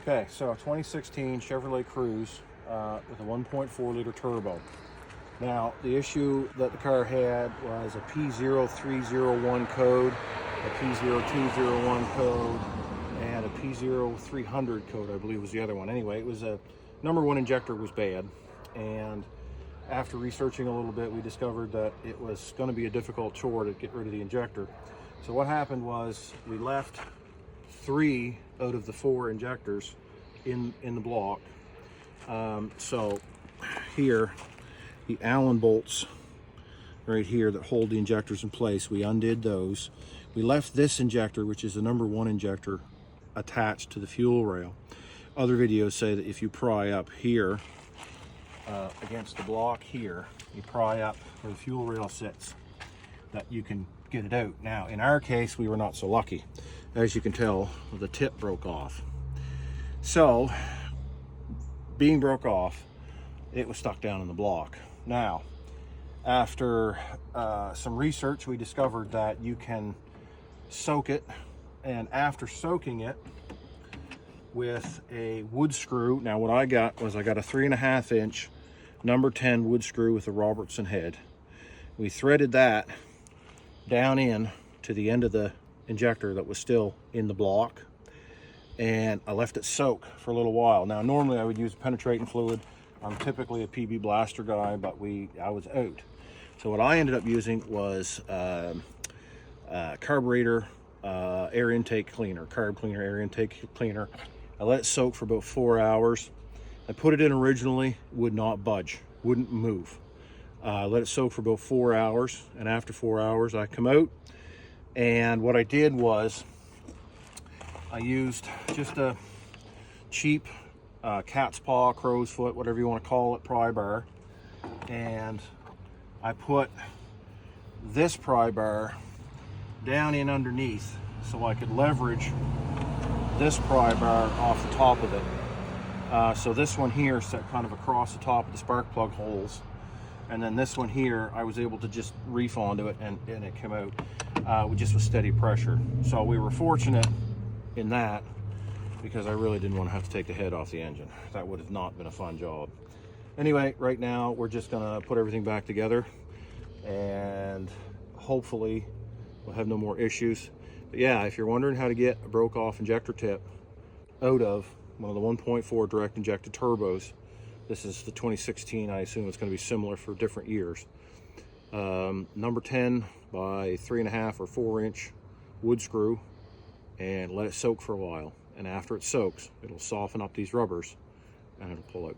Okay, so 2016 Chevrolet Cruze with a 1.4 liter turbo. Now, the issue that the car had was a P0301 code, a P0201 code, and a P0300 code, I believe was the other one. Anyway, it was a number one injector was bad, and after researching a little bit, we discovered that it was going to be a difficult chore to get rid of the injector. So what happened was we left 3 out of the 4 injectors in the block. So here, the Allen bolts right here that hold the injectors in place, we undid those. We left this injector, which is the number 1 injector, attached to the fuel rail. Other videos say that if you pry up here against the block here, you pry up where the fuel rail sits, that you can get it out. Now, in our case, we were not so lucky. As you can tell, the tip broke off. So, being broke off, it was stuck down in the block. Now, after some research, we discovered that you can soak it, and after soaking it with a wood screw, now what I got was I got a 3.5 inch number 10 wood screw with a Robertson head. We threaded that down in to the end of the injector that was still in the block, and I left it soak for a little while. Now, normally I would use penetrating fluid. I'm typically a PB blaster guy, but I was out. So what I ended up using was carburetor air intake cleaner, carb cleaner, air intake cleaner. I let it soak for about 4 hours. I put it in originally, would not budge, wouldn't move. Let it soak for about 4 hours, and after 4 hours I come out, and what I did was I used just a cheap cat's paw, crow's foot, whatever you want to call it, pry bar, and I put this pry bar down in underneath so I could leverage this pry bar off the top of it. So this one here set kind of across the top of the spark plug holes, and then this one here I was able to just reef onto it, and it came out with steady pressure. So we were fortunate in that, because I really didn't want to have to take the head off the engine. That would have not been a fun job. Anyway, right now we're just gonna put everything back together, and hopefully we'll have no more issues. But yeah, if you're wondering how to get a broke off injector tip out of one of the 1.4 direct injected turbos, this is the 2016. I assume it's going to be similar for different years. Number 10 by 3.5 or 4 inch wood screw, and let it soak for a while. And after it soaks, it'll soften up these rubbers and it'll pull out.